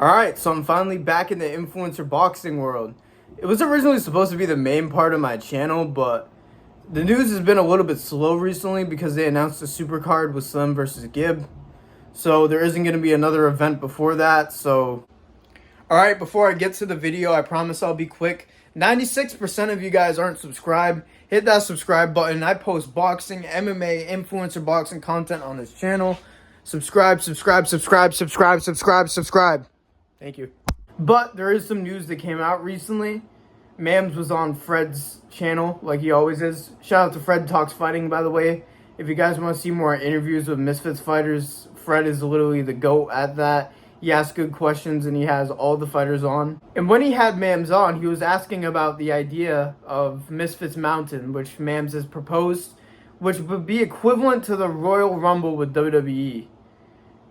Alright, so I'm finally back in the influencer boxing world. It was originally supposed to be the main part of my channel, but the news has been a little bit slow recently because they announced a super card with Slim versus Gibb. So there isn't going to be another event before that. So, alright, before I get to the video, I promise I'll be quick. 96% of you guys aren't subscribed. Hit that subscribe button. I post boxing, MMA, influencer boxing content on this channel. Subscribe, subscribe, subscribe, subscribe, subscribe, subscribe. Thank you. But there is some news that came out recently. Mams was on Fred's channel, like he always is. Shout out to Fred Talks Fighting, by the way. If you guys want to see more interviews with Misfits fighters, Fred is literally the GOAT at that. He asks good questions and he has all the fighters on. And when he had Mams on, he was asking about the idea of Misfits Mountain, which Mams has proposed, which would be equivalent to the Royal Rumble with WWE,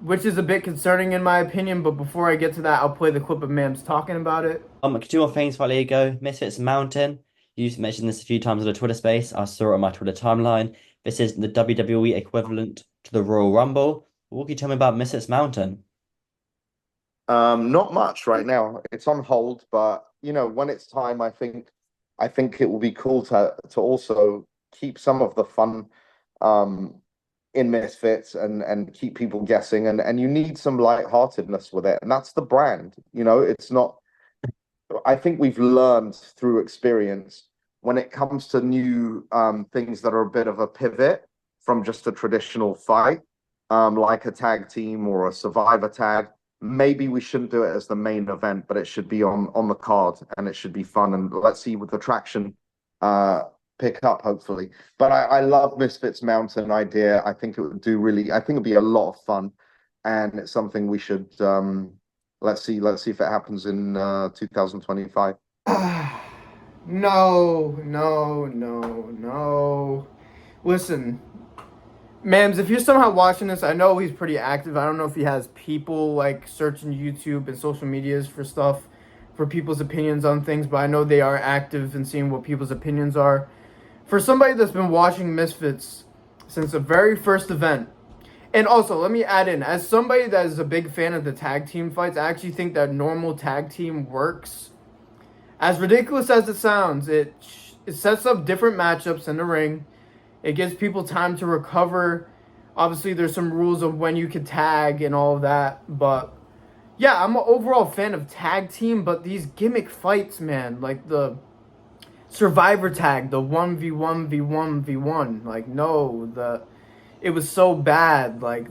which is a bit concerning in my opinion. But before I get to that, I'll play the clip of Mams talking about it. Two more things before I let you go. Misfits Mountain. You've mentioned this a few times on the Twitter space. I saw it on my Twitter timeline. This is the WWE equivalent to the Royal Rumble. What can you tell me about Misfits Mountain? Not much right now. It's on hold, but when it's time, I think it will be cool to also keep some of the fun in Misfits and keep people guessing and you need some lightheartedness with it. And that's the brand. It's not I think we've learned through experience when it comes to new things that are a bit of a pivot from just a traditional fight, like a tag team or a survivor tag. Maybe we shouldn't do it as the main event, but it should be on the card and it should be fun. And let's see with the traction pick up, hopefully. But I love Misfits Mountain idea. I think it would do really, I think it'd be a lot of fun. And it's something we should let's see if it happens in 2025. No, no, no, no. Listen, Mams, if you're somehow watching this, I know he's pretty active. I don't know if he has people like searching YouTube and social medias for stuff, for people's opinions on things, but I know they are active in seeing what people's opinions are. For somebody that's been watching Misfits since the very first event, and also, let me add in, as somebody that is a big fan of the tag team fights, I actually think that normal tag team works. As ridiculous as it sounds, it sets up different matchups in the ring. It gives people time to recover. Obviously, there's some rules of when you can tag and all of that. But yeah, I'm an overall fan of tag team. But these gimmick fights, man, like the Survivor tag, the 1v1v1v1, like no, it was so bad. Like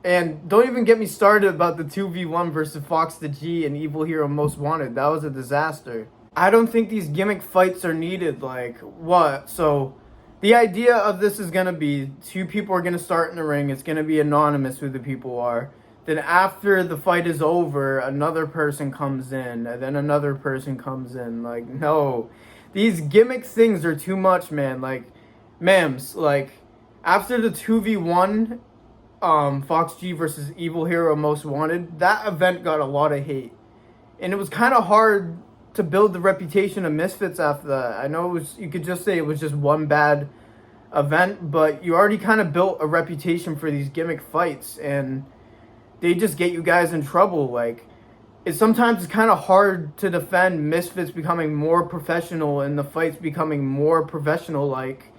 and don't even get me started about the 2v1 versus Fox the G and Evil Hero Most Wanted. That was a disaster. I don't think these gimmick fights are needed. Like, what? So, the idea of this is going to be two people are going to start in the ring. It's going to be anonymous who the people are. Then, after the fight is over, another person comes in. And then another person comes in. Like, no. These gimmick things are too much, man. Like, Mams, like, after the 2v1 Fox G versus Evil Hero Most Wanted, that event got a lot of hate. And it was kind of hard to build the reputation of Misfits after that. I know you could just say it was just one bad event, but you already kind of built a reputation for these gimmick fights, and they just get you guys in trouble. Like, sometimes it's kind of hard to defend Misfits becoming more professional and the fights becoming more professional. Like,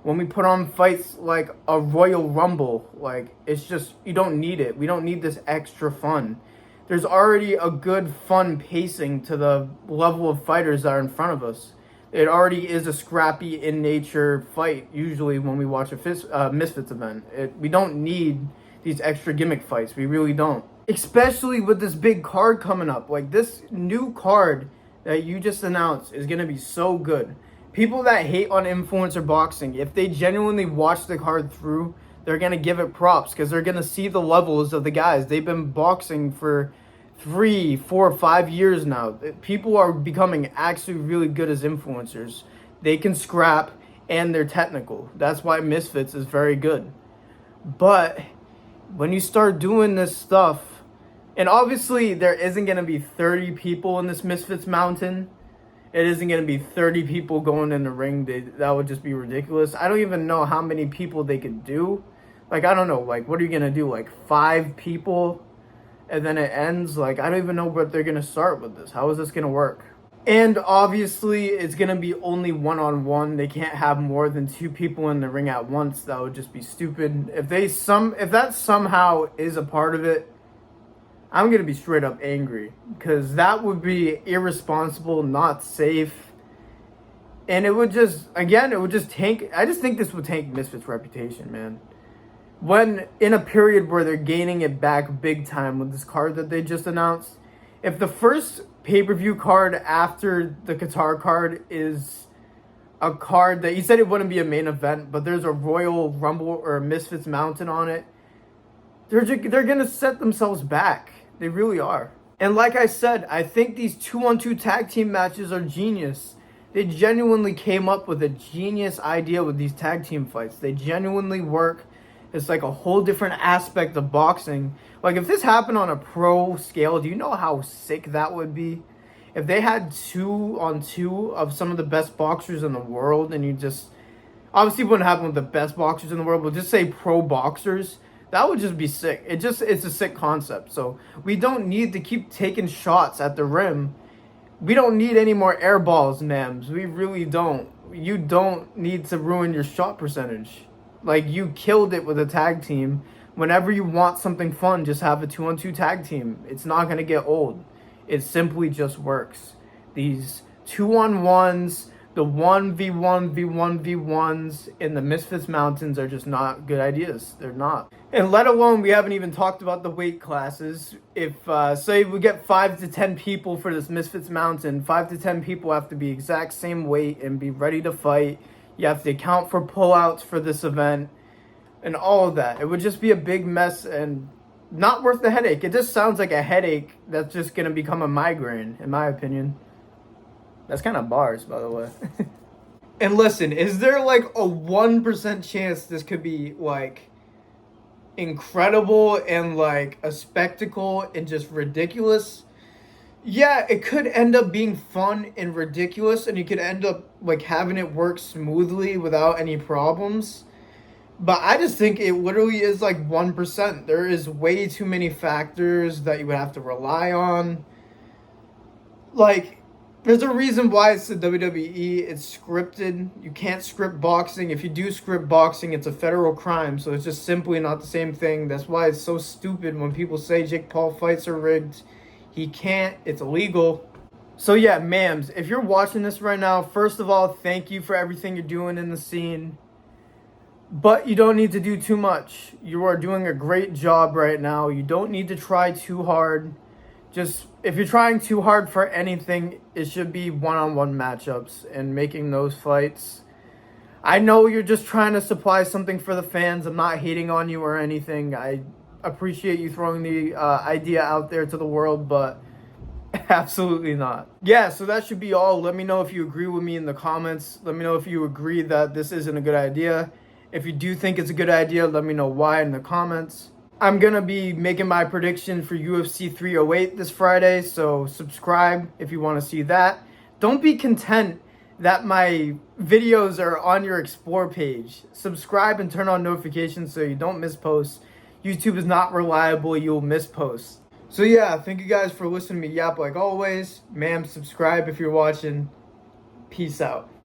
when we put on fights like a Royal Rumble, like, it's just, you don't need it. We don't need this extra fun. There's already a good fun pacing to the level of fighters that are in front of us. It already is a scrappy in nature fight, usually when we watch a Misfits event. We don't need these extra gimmick fights. We really don't. Especially with this big card coming up. Like, this new card that you just announced is going to be so good. People that hate on influencer boxing, if they genuinely watch the card through, they're going to give it props because they're going to see the levels of the guys. They've been boxing for 3, 4, 5 years now. People are becoming actually really good as influencers. They can scrap and they're technical. That's why Misfits is very good. But when you start doing this stuff, and obviously there isn't going to be 30 people in this Misfits Mountain. It isn't going to be 30 people going in the ring. That would just be ridiculous. I don't even know how many people they could do. Like, I don't know. Like, what are you going to do? Like, 5 people? and then it ends. Like, I don't even know what they're gonna start with this. How is this gonna work? And obviously, it's gonna be only one-on-one. They can't have more than 2 people in the ring at once. That would just be stupid. If that somehow is a part of it, I'm gonna be straight up angry, because that would be irresponsible, not safe, and it would just tank. I just think this would tank Misfits' reputation, man. When in a period where they're gaining it back big time with this card that they just announced, if the first pay-per-view card after the Qatar card is a card that, he said it wouldn't be a main event, but there's a Royal Rumble or a Misfits Mountain on it, they're gonna set themselves back. They really are. And like I said, I think these 2-on-2 tag team matches are genius. They genuinely came up with a genius idea with these tag team fights. They genuinely work. It's like a whole different aspect of boxing. Like, if this happened on a pro scale, do you know how sick that would be? If they had 2-on-2 of some of the best boxers in the world, and you just, obviously it wouldn't happen with the best boxers in the world, but just say pro boxers, that would just be sick. It's a sick concept. So we don't need to keep taking shots at the rim. We don't need any more air balls, Mams. We really don't. You don't need to ruin your shot percentage. Like, you killed it with a tag team. Whenever you want something fun, just have a 2-on-2 tag team. It's not going to get old. It simply just works. These 2-on-1s, the 1v1v1v1s in the Misfits Mountains are just not good ideas. They're not. And let alone, we haven't even talked about the weight classes. If, say we get 5 to 10 people for this Misfits Mountain, 5 to 10 people have to be exact same weight and be ready to fight. You have to account for pullouts for this event and all of that. It would just be a big mess and not worth the headache. It just sounds like a headache that's just going to become a migraine, in my opinion. That's kind of bars, by the way. And listen, is there like a 1% chance this could be like incredible and like a spectacle and just ridiculous? Yeah, it could end up being fun and ridiculous, and you could end up like having it work smoothly without any problems. But I just think it literally is like 1%. There is way too many factors that you would have to rely on. Like, there's a reason why it's the WWE. It's scripted. You can't script boxing. If you do script boxing, it's a federal crime. So it's just simply not the same thing. That's why it's so stupid when people say Jake Paul fights are rigged. He can't. It's illegal. So yeah, Mams, if you're watching this right now, first of all, thank you for everything you're doing in the scene. But you don't need to do too much. You are doing a great job right now. You don't need to try too hard. Just, if you're trying too hard for anything, it should be one-on-one matchups and making those fights. I know you're just trying to supply something for the fans. I'm not hating on you or anything. I appreciate you throwing the idea out there to the world, but absolutely not. Yeah, so that should be all. Let me know if you agree with me in the comments. Let me know if you agree that this isn't a good idea. If you do think it's a good idea, let me know why in the comments. I'm going to be making my prediction for UFC 308 this Friday, so subscribe if you want to see that. Don't be content that my videos are on your Explore page. Subscribe and turn on notifications so you don't miss posts. YouTube is not reliable, you'll miss posts. So yeah, thank you guys for listening to me yap like always. Ma'am, subscribe if you're watching. Peace out.